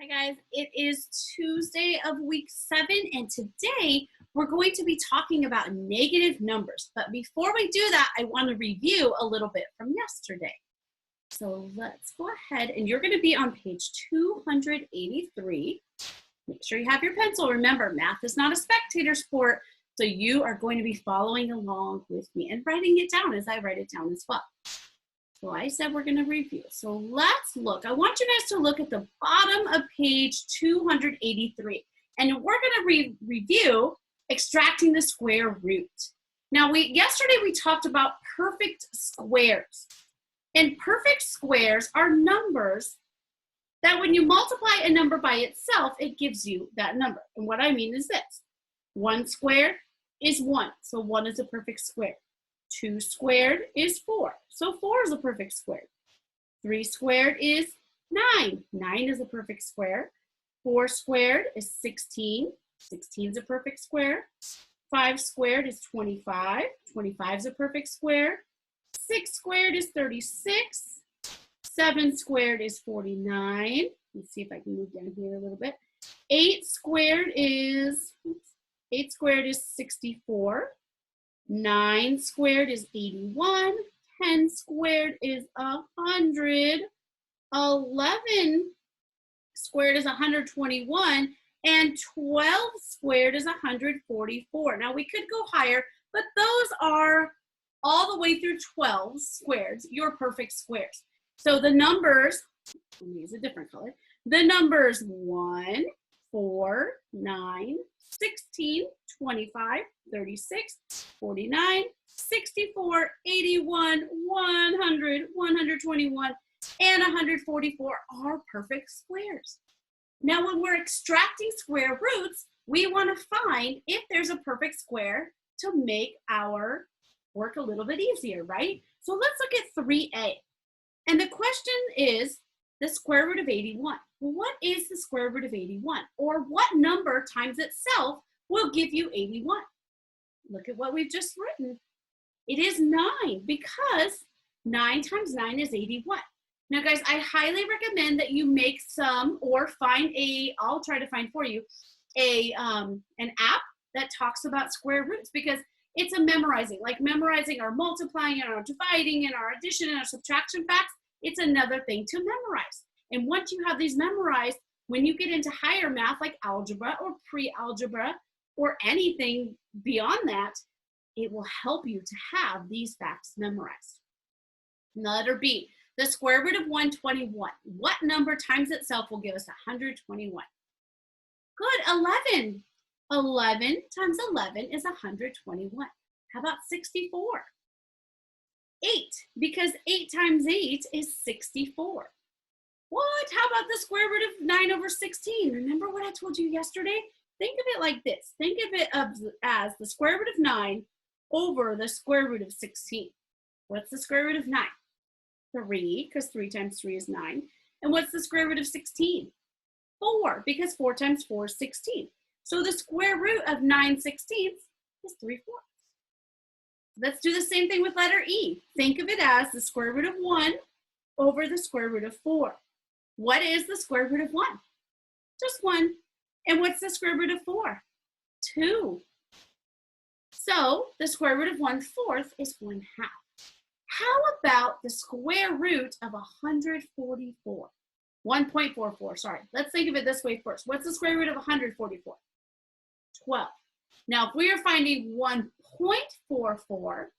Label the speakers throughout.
Speaker 1: Hi guys, it is Tuesday of week 7 and today we're going to be talking about negative numbers. But before we do that, I want to review a little bit from yesterday. So let's go ahead and you're going to be on page 283. Make sure you have your pencil. Remember, math is not a spectator sport, so you are going to be following along with me and writing it down as I write it down as well. So I said we're going to review. So let's look. I want you guys to look at the bottom of page 283. And we're going to review extracting the square root. Now, yesterday we talked about perfect squares. And perfect squares are numbers that when you multiply a number by itself, it gives you that number. And what I mean is this. 1 squared is 1. So 1 is a perfect square. 2 squared is 4. So 4 is a perfect square. 3 squared is 9. 9 is a perfect square. 4 squared is 16. 16 is a perfect square. 5 squared is 25. 25 is a perfect square. 6 squared is 36. 7 squared is 49. Let's see if I can move down here a little bit. 8 squared is 64. 9 squared is 81, 10 squared is 100, 11 squared is 121, and 12 squared is 144. Now we could go higher, but those are all the way through 12 squares, your perfect squares. So the numbers, let me use a different color, the numbers 1, 4, 9, 16, 25, 36, 49, 64, 81, 100, 121, and 144 are perfect squares. Now, when we're extracting square roots, we want to find if there's a perfect square to make our work a little bit easier, right? So let's look at 3a. And the question is the square root of 81. Well, what is the square root of 81? Or what number times itself will give you 81? Look at what we've just written. It is 9 because 9 times 9 is 81. Now, guys, I highly recommend that you make some or find I'll try to find for you, an app that talks about square roots because it's a memorizing, like memorizing our multiplying and our dividing and our addition and our subtraction facts. It's another thing to memorize. And once you have these memorized, when you get into higher math like algebra or pre-algebra or anything beyond that, it will help you to have these facts memorized. Letter B, the square root of 121. What number times itself will give us 121? Good, 11. 11 times 11 is 121. How about 64? 8, because 8 times 8 is 64. What? How about the square root of 9 over 16? Remember what I told you yesterday? Think of it like this. Think of it as the square root of 9 over the square root of 16. What's the square root of 9? 3, because 3 times 3 is 9. And what's the square root of 16? 4, because 4 times 4 is 16. So the square root of 9/16 is 3/4. Let's do the same thing with letter E. Think of it as the square root of 1 over the square root of 4. What is the square root of 1? Just 1. And what's the square root of 4? 2. So the square root of 1/4 is 1/2. How about the square root of 144? 1.44, sorry. Let's think of it this way first. What's the square root of 144? 12. Now, if we are finding 1.44,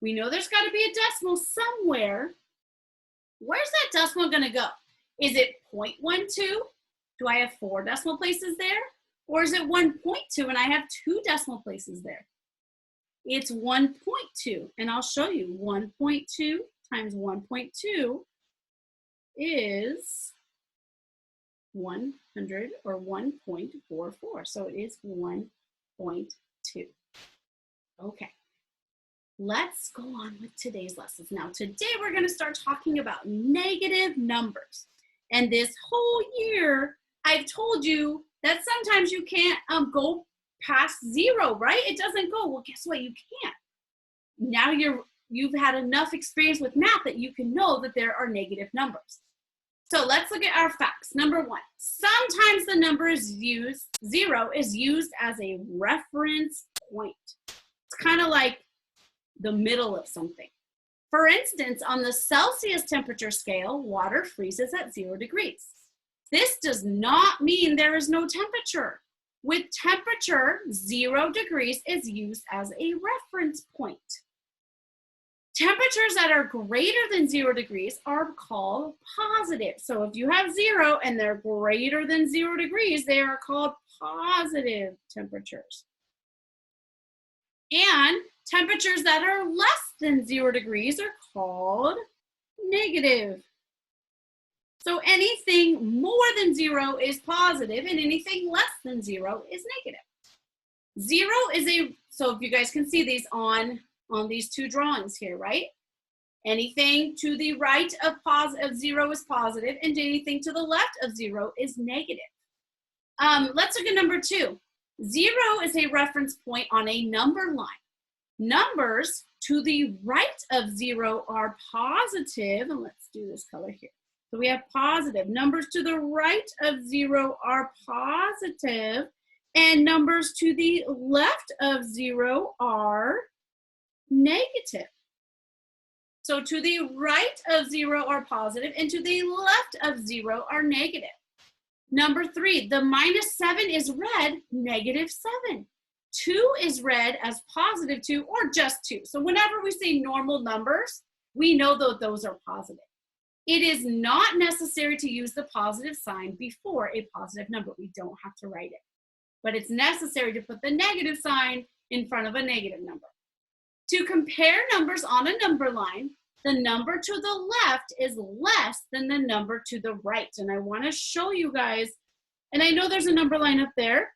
Speaker 1: we know there's got to be a decimal somewhere. Where's that decimal going to go? Is it 0.12? Do I have 4 decimal places there? Or is it 1.2 and I have 2 decimal places there? It's 1.2, and I'll show you. 1.2 times 1.2 is 100 or 1.44. So it is 1.2. Okay, let's go on with today's lessons. Now, today we're going to start talking about negative numbers. And this whole year, I've told you that sometimes you can't go past 0, right? It doesn't go. Well, guess what? You can't. Now you've had enough experience with math that you can know that there are negative numbers. So let's look at our facts. Number one, sometimes the number is used, 0 is used as a reference point. It's kind of like the middle of something. For instance, on the Celsius temperature scale, water freezes at 0 degrees. This does not mean there is no temperature. With temperature, 0 degrees is used as a reference point. Temperatures that are greater than 0 degrees are called positive. So if you have 0 and they're greater than 0 degrees, they are called positive temperatures. And temperatures that are less than 0 degrees are called negative. So anything more than 0 is positive and anything less than 0 is negative. 0 is so if you guys can see these on these two drawings here, right? Anything to the right of 0 is positive and anything to the left of 0 is negative. Let's look at number 2. 0 is a reference point on a number line. Numbers to the right of 0 are positive, and let's do this color here. So we have positive. Numbers to the right of 0 are positive, and numbers to the left of 0 are negative. So to the right of 0 are positive, and to the left of 0 are negative. Number 3, the -7 is read -7. 2 is read as +2 or just 2. So whenever we say normal numbers, we know that those are positive. It is not necessary to use the positive sign before a positive number. We don't have to write it. But it's necessary to put the negative sign in front of a negative number. To compare numbers on a number line, the number to the left is less than the number to the right. And I want to show you guys, and I know there's a number line up there,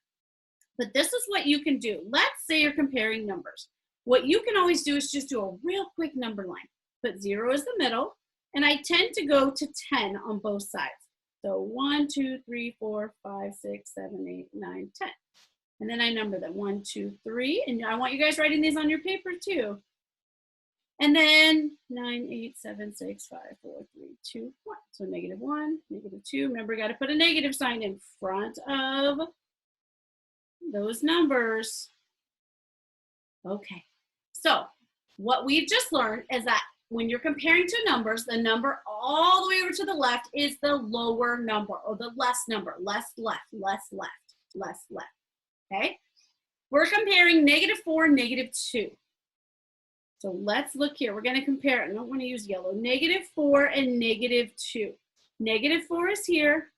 Speaker 1: but this is what you can do. Let's say you're comparing numbers. What you can always do is just do a real quick number line. Put 0 as the middle, and I tend to go to 10 on both sides. So 1, 2, 3, 4, 5, 6, 7, 8, 9, 10. And then I number them 1, 2, 3. And I want you guys writing these on your paper too. And then 9, 8, 7, 6, 5, 4, 3, 2, 1. So -1, -2. Remember, you got to put a negative sign in front of those numbers. Okay. So what we've just learned is that when you're comparing two numbers, the number all the way over to the left is the lower number, or the less number, less left, less left, less left. Okay? We're comparing -4 and -2. So let's look here. We're going to compare it. I don't want to use yellow. -4 and -2. -4 is here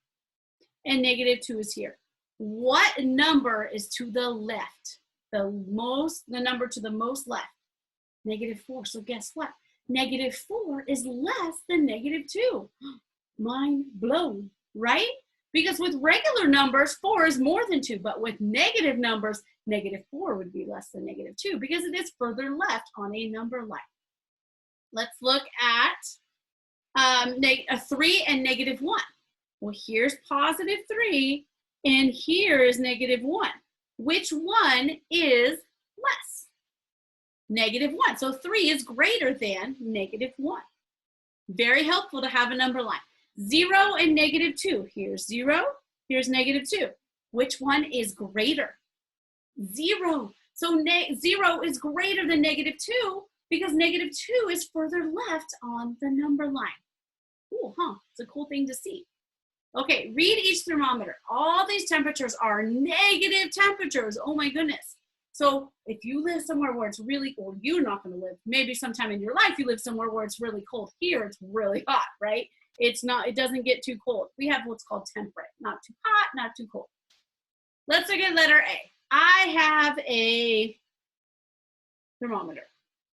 Speaker 1: and -2 is here. What number is to the left? The number to the most left. -4. So guess what? -4 is less than -2. Mind blown, right? Because with regular numbers, 4 is more than 2, but with negative numbers, -4 would be less than -2 because it is further left on a number line. Let's look at a 3 and -1. Well, here's +3 and here is -1. Which one is less? -1. So 3 is greater than -1. Very helpful to have a number line. 0 and -2. Here's 0, here's -2. Which one is greater? 0. So 0 is greater than -2 because -2 is further left on the number line. Cool, huh? It's a cool thing to see. Okay, read each thermometer. All these temperatures are negative temperatures. Oh my goodness. So if you live somewhere where it's really cold, you're not going to live. Maybe sometime in your life you live somewhere where it's really cold. Here it's really hot, right? It doesn't get too cold. We have what's called temperate. Not too hot, not too cold. Let's look at letter A. I have a thermometer.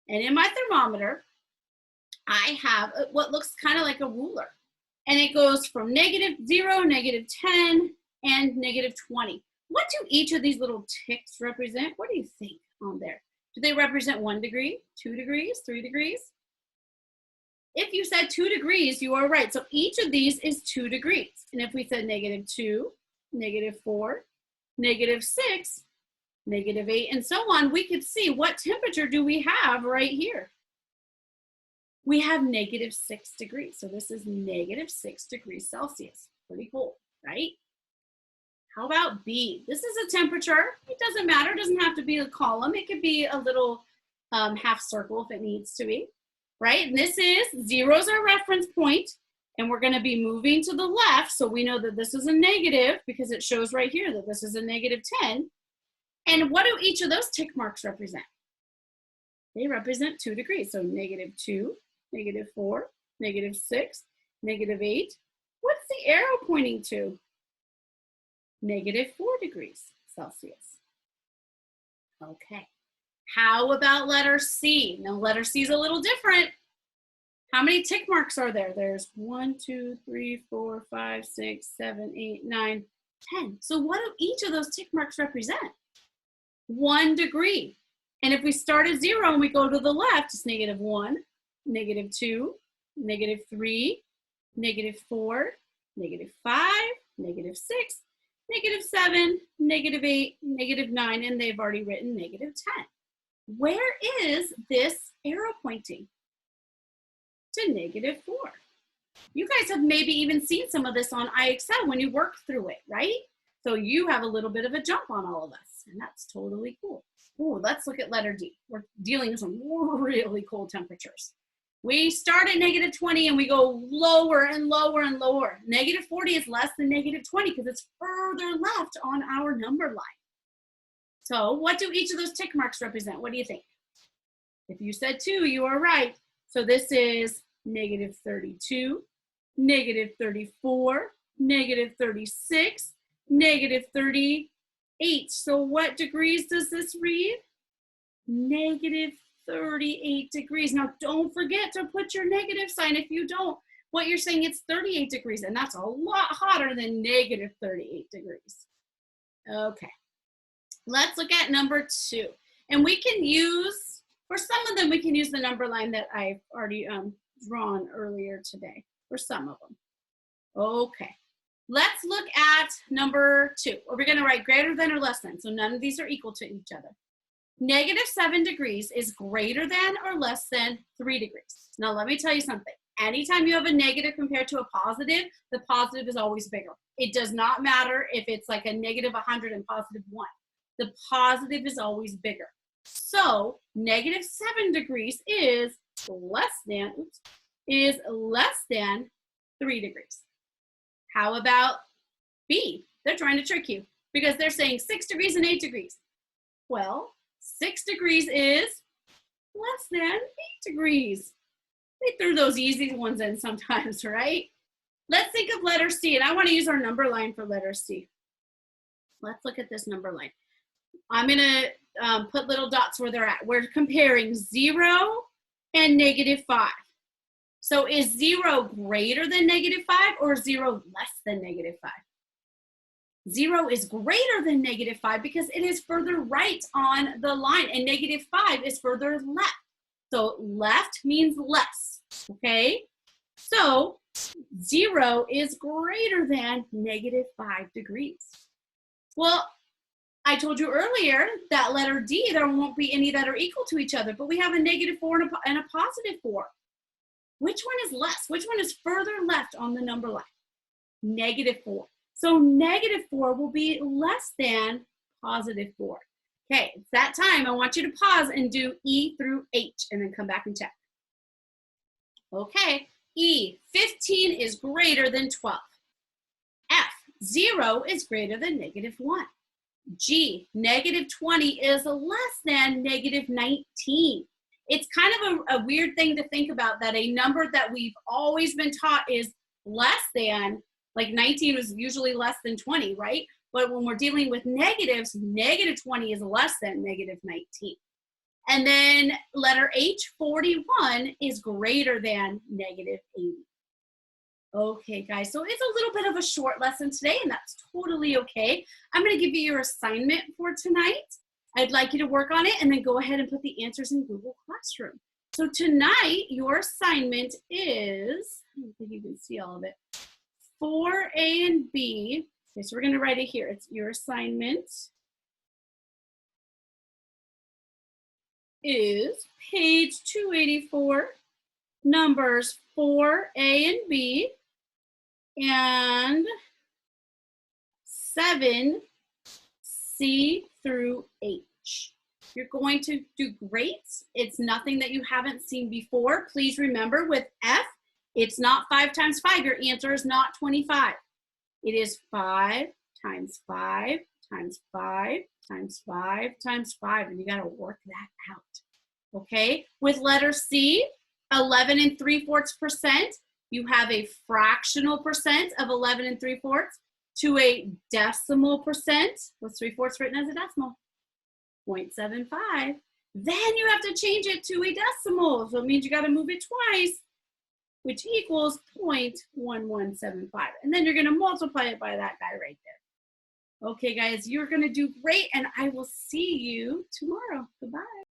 Speaker 1: And in my thermometer, I have what looks kind of like a ruler. And it goes from -0, -10, and -20. What do each of these little ticks represent? What do you think on there? Do they represent 1 degree, 2 degrees, 3 degrees? If you said 2 degrees, you are right. So each of these is 2 degrees. And if we said -2, -4, -6, -8, and so on, we could see what temperature do we have right here. we have -6 degrees. So this is -6 degrees Celsius. Pretty cool, right? How about B? This is a temperature. It doesn't matter. It doesn't have to be a column. It could be a little half circle if it needs to be, right? And this is 0 is our reference point, and we're going to be moving to the left. So we know that this is a negative because it shows right here that this is a -10. And what do each of those tick marks represent? They represent 2 degrees. So -2, -4, -6, -8. What's the arrow pointing to? -4 degrees Celsius. Okay. How about letter C? Now letter C is a little different. How many tick marks are there? There's 1, 2, 3, 4, 5, 6, 7, 8, 9, 10. So what do each of those tick marks represent? 1 degree. And if we start at 0 and we go to the left, it's -1, -2, -3, -4, -5, -6, -7, -8, -9, and they've already written -10. Where is this arrow pointing? To -4. You guys have maybe even seen some of this on IXL when you work through it, right? So you have a little bit of a jump on all of us, and that's totally cool. Ooh, let's look at letter D. We're dealing with some really cold temperatures. We start at -20 and we go lower and lower and lower. -40 is less than -20 because it's further left on our number line. So what do each of those tick marks represent? What do you think? If you said 2, you are right. So this is -32, -34, -36, -38. So what degrees does this read? -38 degrees. Now don't forget to put your negative sign. If you don't, what you're saying, it's 38 degrees, and that's a lot hotter than -38 degrees. Okay, let's look at number 2. And we can use, for some of them, we can use the number line that I've already drawn earlier today, for some of them. Okay, let's look at number 2. We're gonna write greater than or less than, so none of these are equal to each other. -7 degrees is greater than or less than 3 degrees. Now let me tell you something. Anytime you have a negative compared to a positive, the positive is always bigger. It does not matter if it's like a -100 and +1. The positive is always bigger. So -7 degrees is less than 3 degrees. How about B? They're trying to trick you because they're saying 6 degrees and 8 degrees. Well, 6 degrees is less than 8 degrees. They threw those easy ones in sometimes, right? Let's think of letter C, and I want to use our number line for letter C. Let's look at this number line. I'm going to put little dots where they're at. We're comparing 0 and -5. So is 0 greater than -5 or 0 less than -5? 0 is greater than -5 because it is further right on the line, and -5 is further left. So left means less, okay? So 0 is greater than -5 degrees. Well, I told you earlier that letter D, there won't be any that are equal to each other, but we have a -4 and a +4. Which one is less? Which one is further left on the number line? -4. So -4 will be less than +4. Okay, it's that time. I want you to pause and do E through H and then come back and check. Okay, E, 15 is greater than 12. F, 0 is greater than -1. G, -20 is less than -19. It's kind of a weird thing to think about, that a number that we've always been taught is less than, like 19 was usually less than 20, right? But when we're dealing with negatives, -20 is less than -19. And then letter H, 41 is greater than -80. Okay, guys, so it's a little bit of a short lesson today, and that's totally okay. I'm going to give you your assignment for tonight. I'd like you to work on it and then go ahead and put the answers in Google Classroom. So tonight, your assignment is, I don't think you can see all of it, 4A and B. Okay, so we're going to write it here. It's your assignment is page 284 numbers 4, A and B, and 7, C through H. You're going to do great. It's nothing that you haven't seen before. Please remember with F, it's not 5 times 5. Your answer is not 25. It is 5 times 5 times 5 times 5 times 5, and you got to work that out. Okay? With letter C, 11 3/4%, you have a fractional percent of 11 3/4 to a decimal percent. What's 3/4 written as a decimal? 0.75. Then you have to change it to a decimal. So it means you got to move it twice, which equals 0.1175. And then you're going to multiply it by that guy right there. Okay, guys, you're going to do great, and I will see you tomorrow. Goodbye.